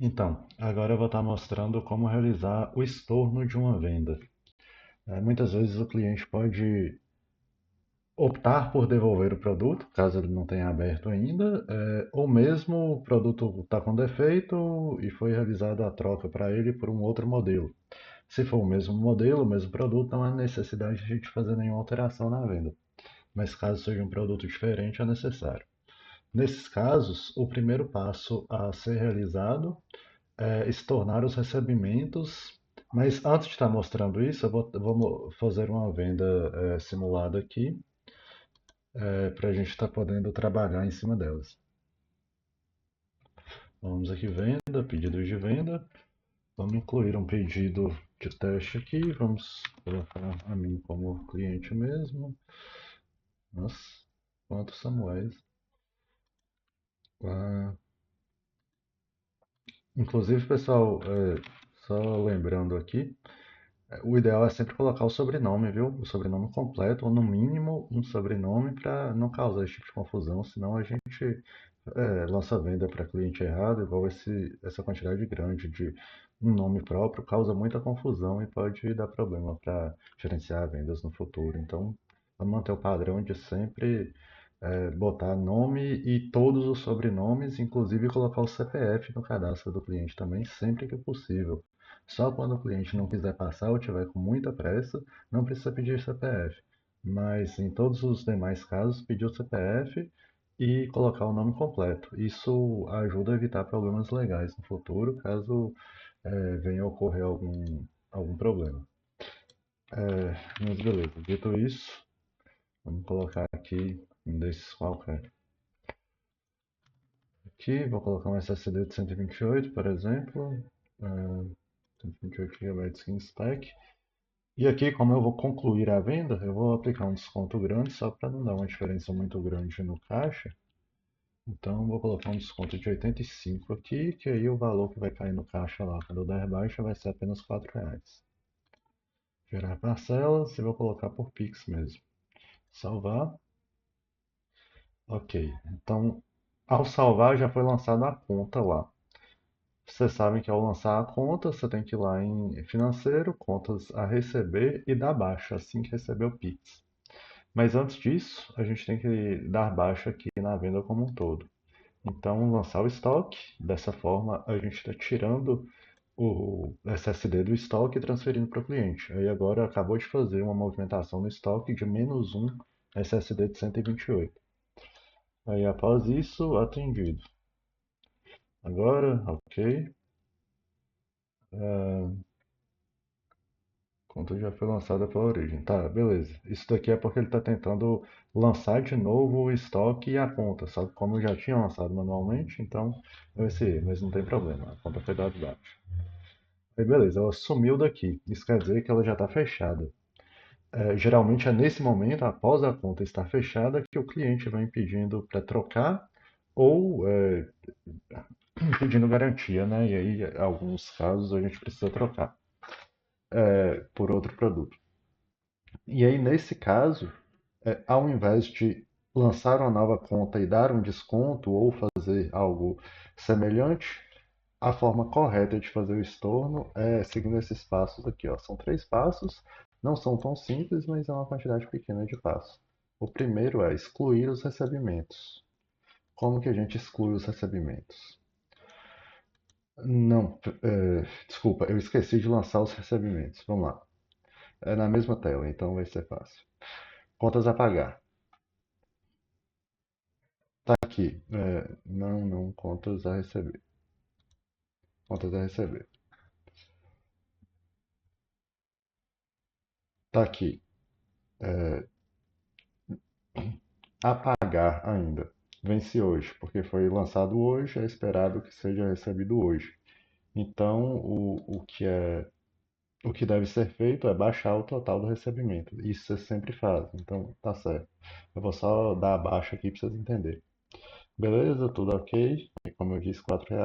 Então, agora eu vou estar mostrando como realizar o estorno de uma venda. Muitas vezes o cliente pode optar por devolver o produto, caso ele não tenha aberto ainda, ou mesmo o produto está com defeito e foi realizada a troca para ele por um outro modelo. Se for o mesmo modelo, o mesmo produto, não há necessidade de a gente fazer nenhuma alteração na venda. Mas caso seja um produto diferente, é necessário. Nesses casos, o primeiro passo a ser realizado estornar os recebimentos. Mas antes de estar mostrando isso, vou fazer uma venda simulada aqui, para a gente estar podendo trabalhar em cima delas. Vamos aqui, venda, pedidos de venda. Vamos incluir um pedido de teste aqui. Vamos colocar a mim como cliente mesmo. Nossa, quantos Samuéis. Ah, inclusive, pessoal, só lembrando aqui, o ideal é sempre colocar o sobrenome, viu? O sobrenome completo, ou no mínimo um sobrenome para não causar esse tipo de confusão, senão a gente lança a venda para cliente errado, igual essa quantidade grande de um nome próprio causa muita confusão e pode dar problema para gerenciar vendas no futuro. Então, vamos manter o padrão de sempre botar nome e todos os sobrenomes, inclusive colocar o CPF no cadastro do cliente também, sempre que possível. Só quando o cliente não quiser passar ou tiver com muita pressa, não precisa pedir CPF. Mas em todos os demais casos, pedir o CPF e colocar o nome completo. Isso ajuda a evitar problemas legais no futuro, caso venha a ocorrer algum problema. Mas beleza, dito isso, vamos colocar aqui um desses qualquer. Aqui, vou colocar um SSD de 128, por exemplo. 128 GB em stack. E aqui, como eu vou concluir a venda, eu vou aplicar um desconto grande, só para não dar uma diferença muito grande no caixa. Então, vou colocar um desconto de 85 aqui, que aí o valor que vai cair no caixa lá, quando eu der baixa, vai ser apenas R$ 4. Gerar parcelas e vou colocar por Pix mesmo. Salvar. Ok. Então, ao salvar, já foi lançada a conta lá. Vocês sabem que ao lançar a conta, você tem que ir lá em financeiro, contas a receber e dar baixa assim que receber o Pix. Mas antes disso, a gente tem que dar baixa aqui na venda como um todo. Então, lançar o estoque. Dessa forma, a gente está tirando o SSD do estoque e transferindo para o cliente. Aí agora acabou de fazer uma movimentação no estoque de menos um SSD de 128. Aí após isso, atendido. Agora, ok. Conta já foi lançada pela origem. Tá, beleza. Isso daqui é porque ele está tentando lançar de novo o estoque e a conta. Só que como eu já tinha lançado manualmente, então vai ser erro, mas não tem problema. A conta foi dada baixa. Aí beleza, ela sumiu daqui. Isso quer dizer que ela já está fechada. Geralmente é nesse momento, após a conta estar fechada, que o cliente vem pedindo para trocar ou pedindo garantia, né? E aí, em alguns casos, a gente precisa trocar por outro produto. E aí, nesse caso, ao invés de lançar uma nova conta e dar um desconto ou fazer algo semelhante, a forma correta de fazer o estorno é seguindo esses passos aqui, ó. São 3 passos, não são tão simples, mas é uma quantidade pequena de passos. O primeiro é excluir os recebimentos. Como que a gente exclui os recebimentos? Não, desculpa, eu esqueci de lançar os recebimentos. Vamos lá. É na mesma tela, então vai ser fácil. Contas a pagar. Tá aqui. Não, contas a receber. Contas a receber. Tá aqui. A pagar ainda. Vence hoje, porque foi lançado hoje, é esperado que seja recebido hoje. Então, o que deve ser feito é baixar o total do recebimento. Isso você sempre faz, então tá certo. Eu vou só dar a baixa aqui para vocês entenderem. Beleza, tudo ok. E como eu disse, R$ 4.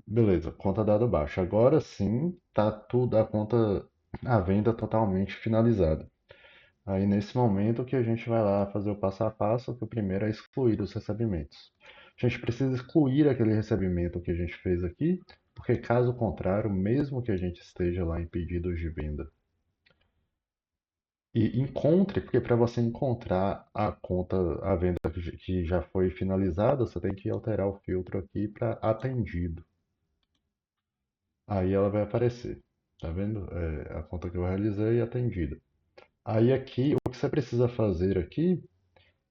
Beleza, conta dado baixo. Agora sim, tá tudo, a venda totalmente finalizada. Aí nesse momento que a gente vai lá fazer o passo a passo, que o primeiro é excluir os recebimentos. A gente precisa excluir aquele recebimento que a gente fez aqui, porque caso contrário, mesmo que a gente esteja lá em pedidos de venda e encontre, porque para você encontrar a conta, a venda que já foi finalizada, você tem que alterar o filtro aqui para atendido. Aí ela vai aparecer, tá vendo? A conta que eu realizei atendida. Aí aqui, o que você precisa fazer aqui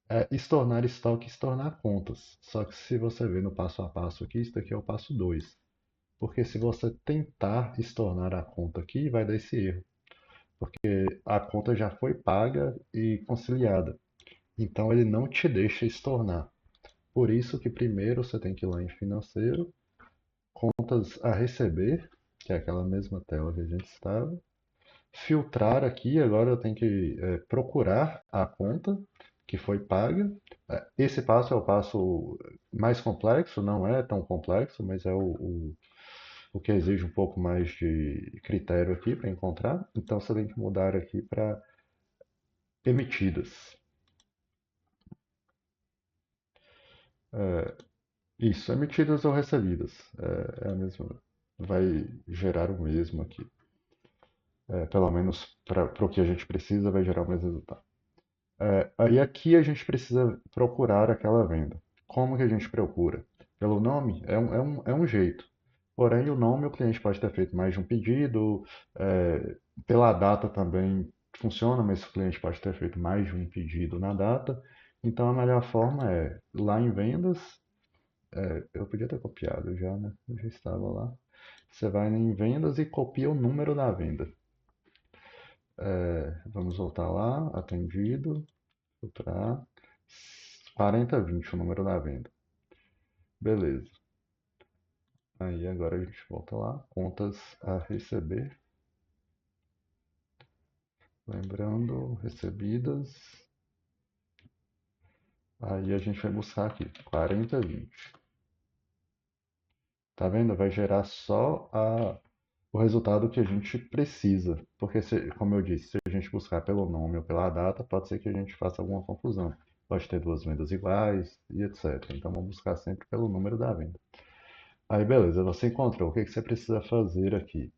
é estornar estoque e estornar contas. Só que se você ver no passo a passo aqui, isso daqui é o passo 2. Porque se você tentar estornar a conta aqui, vai dar esse erro. Porque a conta já foi paga e conciliada. Então ele não te deixa estornar. Por isso que primeiro você tem que ir lá em financeiro, contas a receber, que é aquela mesma tela que a gente estava. Filtrar aqui, agora eu tenho que procurar a conta que foi paga. Esse passo é o passo mais complexo, não é tão complexo, mas é o que exige um pouco mais de critério aqui para encontrar. Então você tem que mudar aqui para emitidas. Isso, emitidas ou recebidas. É a mesma, vai gerar o mesmo aqui. Pelo menos para o que a gente precisa, vai gerar o mesmo resultado. Aí aqui a gente precisa procurar aquela venda. Como que a gente procura? Pelo nome? É um jeito. Porém, o nome o cliente pode ter feito mais de um pedido. Pela data também funciona, mas o cliente pode ter feito mais de um pedido na data. Então a melhor forma é lá em vendas. Eu podia ter copiado já, né? Eu já estava lá. Você vai em vendas e copia o número da venda. Vamos voltar lá, atendido. Para 4020 o número da venda. Beleza. Aí agora a gente volta lá. Contas a receber. Lembrando, recebidas. Aí a gente vai buscar aqui. 4020. Tá vendo? Vai gerar só o resultado que a gente precisa. Porque, como eu disse, se a gente buscar pelo nome ou pela data, pode ser que a gente faça alguma confusão. Pode ter duas vendas iguais e etc. Então vamos buscar sempre pelo número da venda. Aí beleza, você encontrou. O que você precisa fazer aqui?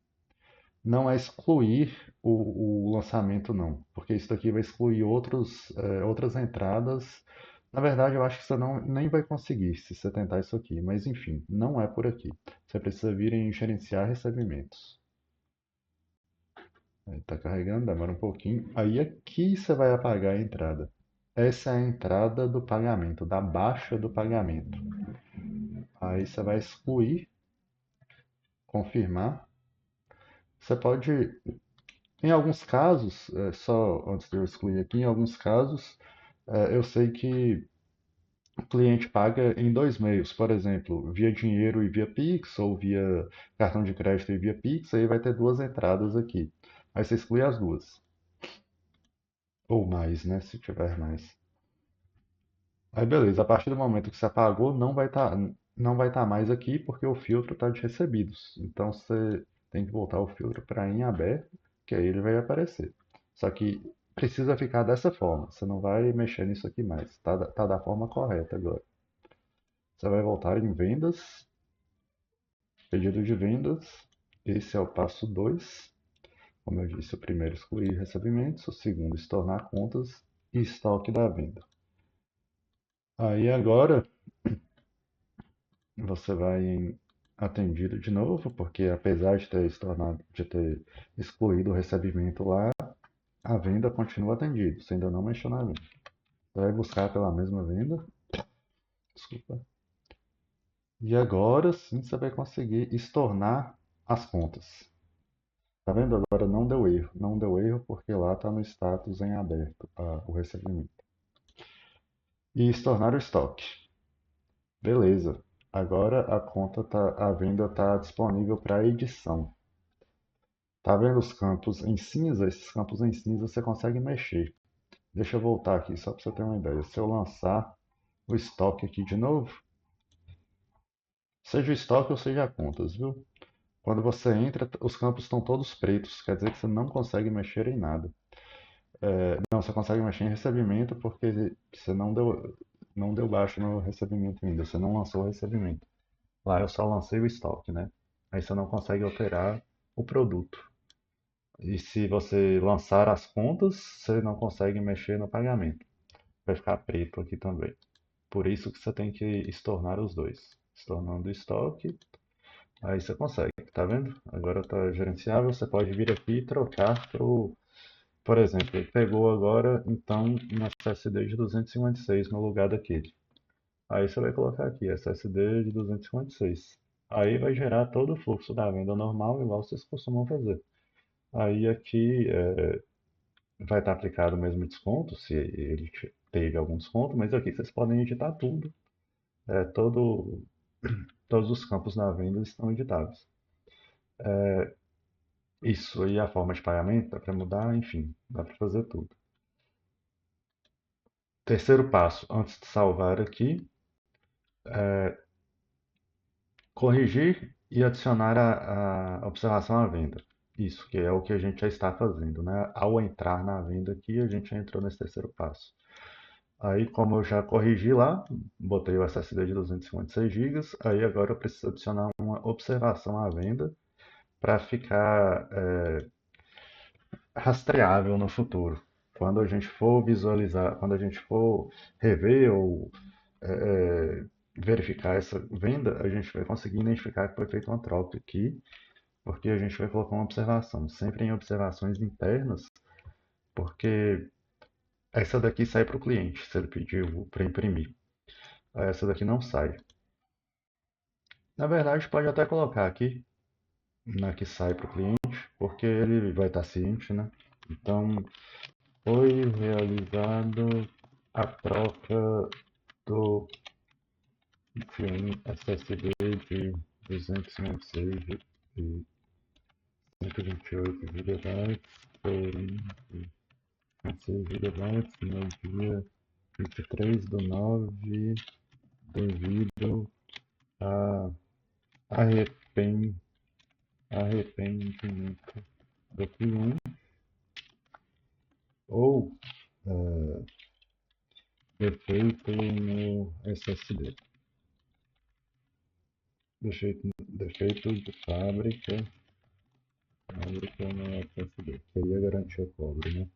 Não é excluir o lançamento, não, porque isso daqui vai excluir outras entradas. Na verdade, eu acho que você não, nem vai conseguir se você tentar isso aqui, mas enfim, não é por aqui. Você precisa vir em gerenciar recebimentos. Está carregando, demora um pouquinho. Aí aqui você vai apagar a entrada. Essa é a entrada do pagamento, da baixa do pagamento. Aí você vai excluir, confirmar. Você pode Em alguns casos, só antes de eu excluir aqui, em alguns casos, eu sei que o cliente paga em dois meios, por exemplo, via dinheiro e via Pix, ou via cartão de crédito e via Pix, aí vai ter duas entradas aqui. Aí você exclui as duas. Ou mais, né? Se tiver mais. Aí beleza, a partir do momento que você apagou, não vai estar mais aqui porque o filtro está de recebidos. Então você tem que voltar o filtro para em aberto, que aí ele vai aparecer. Só que precisa ficar dessa forma. Você não vai mexer nisso aqui mais. Tá da forma correta agora. Você vai voltar em vendas, pedido de vendas. Esse é o passo 2. Como eu disse, o primeiro excluir recebimentos, o segundo estornar contas e estoque da venda. Aí agora você vai em atendido de novo, porque apesar de ter excluído o recebimento lá, a venda continua atendida. Você ainda não mexeu na venda. Você vai buscar pela mesma venda. Desculpa. E agora sim você vai conseguir estornar as contas. Tá vendo? Agora não deu erro. Não deu erro porque lá está no status em aberto, o recebimento. E estornar o estoque. Beleza. Agora a venda está disponível para edição. Tá vendo os campos em cinza? Esses campos em cinza você consegue mexer. Deixa eu voltar aqui só para você ter uma ideia. Se eu lançar o estoque aqui de novo, seja o estoque ou seja a contas, viu? Quando você entra, os campos estão todos pretos, quer dizer que você não consegue mexer em nada. Não, você consegue mexer em recebimento porque você não deu. não deu baixa no recebimento ainda, você não lançou o recebimento. Lá eu só lancei o estoque, né? Aí você não consegue alterar o produto. E se você lançar as contas, você não consegue mexer no pagamento. Vai ficar preto aqui também. Por isso que você tem que estornar os dois. Estornando o estoque, aí você consegue, tá vendo? Agora está gerenciável, você pode vir aqui e trocar pro, por exemplo, ele pegou agora então um SSD de 256 no lugar daquele. Aí você vai colocar aqui SSD de 256. Aí vai gerar todo o fluxo da venda normal, igual vocês costumam fazer. Aí aqui vai estar aplicado o mesmo desconto, se ele teve algum desconto, mas aqui vocês podem editar tudo. Todo, todos os campos na venda estão editáveis. Isso aí, a forma de pagamento dá para mudar, enfim, dá para fazer tudo. Terceiro passo, antes de salvar aqui, corrigir e adicionar a observação à venda. Isso, que é o que a gente já está fazendo, né? Ao entrar na venda aqui, a gente já entrou nesse terceiro passo. Aí, como eu já corrigi lá, botei o SSD de 256 GB, aí agora eu preciso adicionar uma observação à venda para ficar rastreável no futuro. Quando a gente for visualizar, quando a gente for rever ou verificar essa venda, a gente vai conseguir identificar que foi feita uma troca aqui, porque a gente vai colocar uma observação, sempre em observações internas, porque essa daqui sai para o cliente, se ele pediu para imprimir. Essa daqui não sai. Na verdade, pode até colocar aqui, na que sai para o cliente, porque ele vai estar ciente, né? Então, foi realizado a troca do filme SSD de 256 e 128 GB por 26 GB no dia 23 do 9 devido a arrepen- arrependimento do cliente ou defeito no SSD. Defeito de fábrica no SSD. Queria garantir o cobre, né?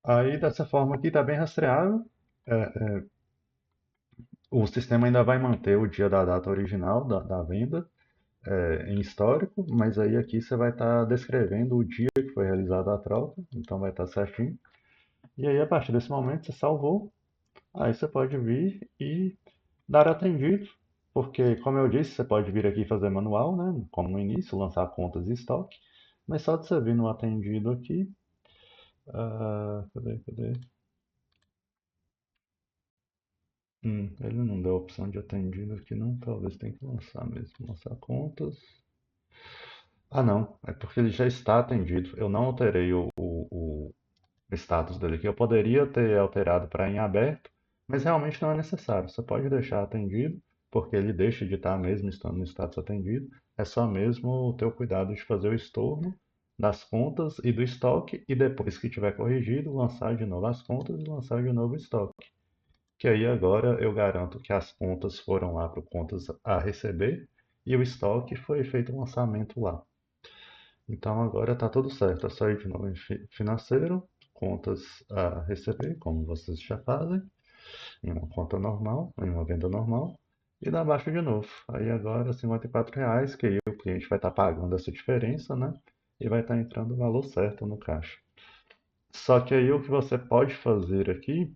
Aí, dessa forma aqui, está bem rastreável. O sistema ainda vai manter o dia da data original da venda em histórico, mas aí aqui você vai estar descrevendo o dia que foi realizada a troca, então vai estar certinho. E aí, a partir desse momento, você salvou. Aí você pode vir e dar atendido, porque, como eu disse, você pode vir aqui e fazer manual, né? Como no início, lançar contas e estoque. Mas só de você vir no atendido aqui. Cadê? Ele não deu a opção de atendido aqui, não. Talvez tenha que lançar mesmo. Lançar contas. Ah, não. É porque ele já está atendido. Eu não alterei o status dele aqui. Eu poderia ter alterado para em aberto, mas realmente não é necessário. Você pode deixar atendido, porque ele deixa de estar mesmo estando no status atendido. É só mesmo ter o cuidado de fazer o estorno das contas e do estoque, e depois que tiver corrigido, lançar de novo as contas e lançar de novo o estoque. Que aí agora eu garanto que as contas foram lá para o contas a receber e o estoque foi feito um lançamento lá. Então agora está tudo certo. É só ir de novo em financeiro, contas a receber, como vocês já fazem, em uma conta normal, em uma venda normal, e dar baixa de novo. Aí agora R$ 54, que aí o cliente vai estar pagando essa diferença, né? E vai estar entrando o valor certo no caixa. Só que aí o que você pode fazer aqui,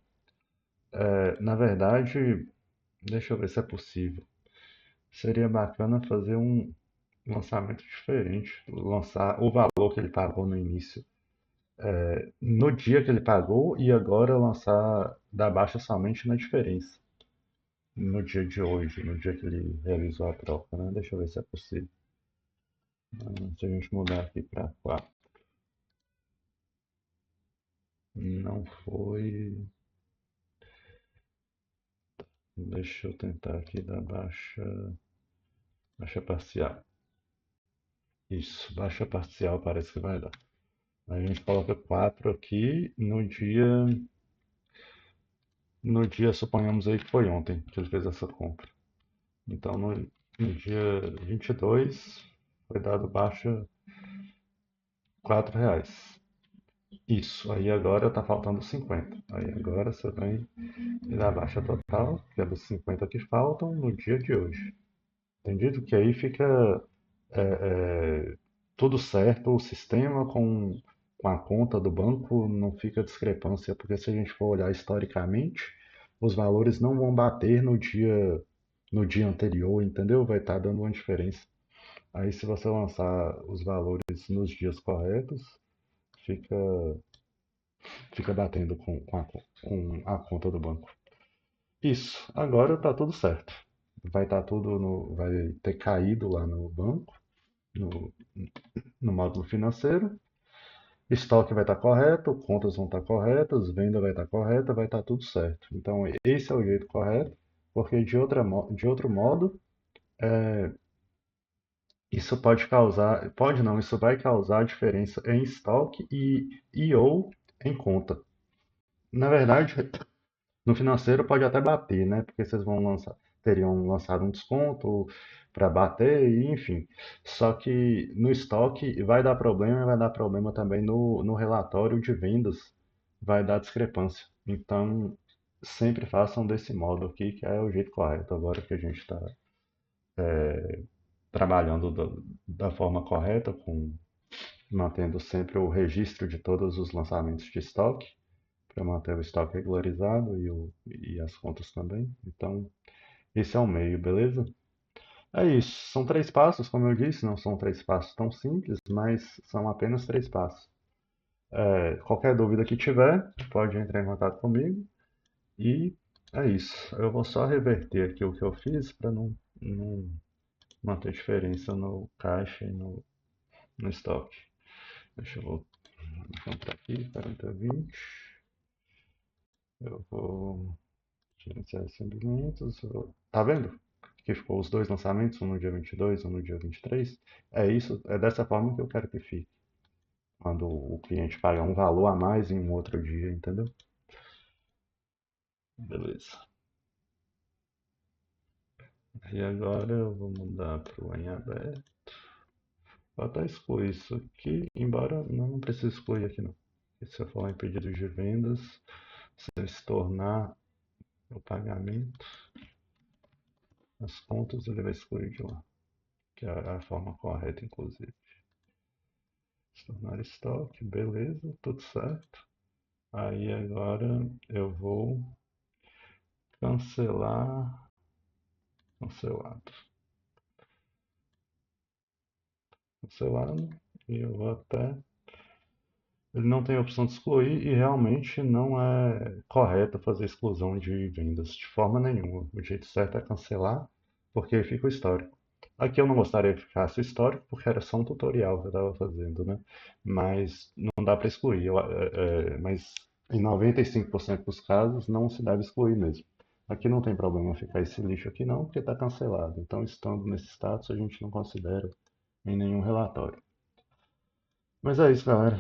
na verdade, deixa eu ver se é possível. Seria bacana fazer um lançamento diferente, lançar o valor que ele pagou no início no dia que ele pagou e agora lançar da baixa somente na diferença. No dia de hoje, no dia que ele realizou a troca, né? Deixa eu ver se é possível. Se a gente mudar aqui para 4, não foi. Deixa eu tentar aqui da baixa parcial. Isso, baixa parcial parece que vai dar. A gente coloca 4 aqui no dia, suponhamos aí que foi ontem que ele fez essa compra. Então, no dia 22 foi dado baixa R$ 4. Isso, aí agora tá faltando 50. Aí agora você vem e dá a baixa total, que é dos 50 que faltam, no dia de hoje. Entendido? Que aí fica é, tudo certo, o sistema com a conta do banco não fica discrepância, porque se a gente for olhar historicamente, os valores não vão bater no dia anterior, entendeu? Vai estar dando uma diferença. Aí se você lançar os valores nos dias corretos, fica, fica batendo com a conta do banco. Isso, agora tá tudo certo. Vai estar tudo vai ter caído lá no banco, no, no módulo financeiro. Estoque vai estar correto, contas vão estar corretas, venda vai estar correta, vai estar tudo certo. Então, esse é o jeito correto, porque de outro modo, isso pode causar, pode não, isso vai causar diferença em estoque e ou em conta. Na verdade, no financeiro pode até bater, né? Porque vocês teriam lançado um desconto para bater, e enfim. Só que no estoque vai dar problema e vai dar problema também no relatório de vendas, vai dar discrepância. Então, sempre façam desse modo aqui, que é o jeito correto, agora que a gente está trabalhando da forma correta, mantendo sempre o registro de todos os lançamentos de estoque, para manter o estoque regularizado e as contas também. Então, esse é o meio, beleza? É isso. São três passos, como eu disse, não são três passos tão simples, mas são apenas três passos. Qualquer dúvida que tiver, pode entrar em contato comigo. E é isso. Eu vou só reverter aqui o que eu fiz para não ter diferença no caixa e no estoque. Deixa eu encontrar aqui, 4020. Eu vou gerenciar esses segmentos. Tá vendo? Que ficou os dois lançamentos, um no dia 22, um no dia 23. É isso, é dessa forma que eu quero que fique. Quando o cliente paga um valor a mais em um outro dia, entendeu? Beleza. E agora eu vou mudar para o em aberto. Vou até excluir isso aqui, embora não precise excluir aqui não. Se eu falar em pedidos de vendas, se ele se tornar o pagamento, as contas ele vai excluir de lá, que é a forma correta, inclusive. Se tornar estoque, beleza, tudo certo. Aí agora eu vou cancelar, cancelado, cancelado, e eu vou até. Ele não tem a opção de excluir e realmente não é correto fazer exclusão de vendas de forma nenhuma. O jeito certo é cancelar, porque fica o histórico. Aqui eu não gostaria que ficasse histórico, porque era só um tutorial que eu estava fazendo, né? Mas não dá para excluir. Mas em 95% dos casos não se deve excluir mesmo. Aqui não tem problema ficar esse lixo aqui não, porque está cancelado. Então, estando nesse status, a gente não considera em nenhum relatório. Mas é isso, galera.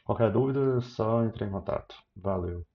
Qualquer dúvida, é só entre em contato. Valeu.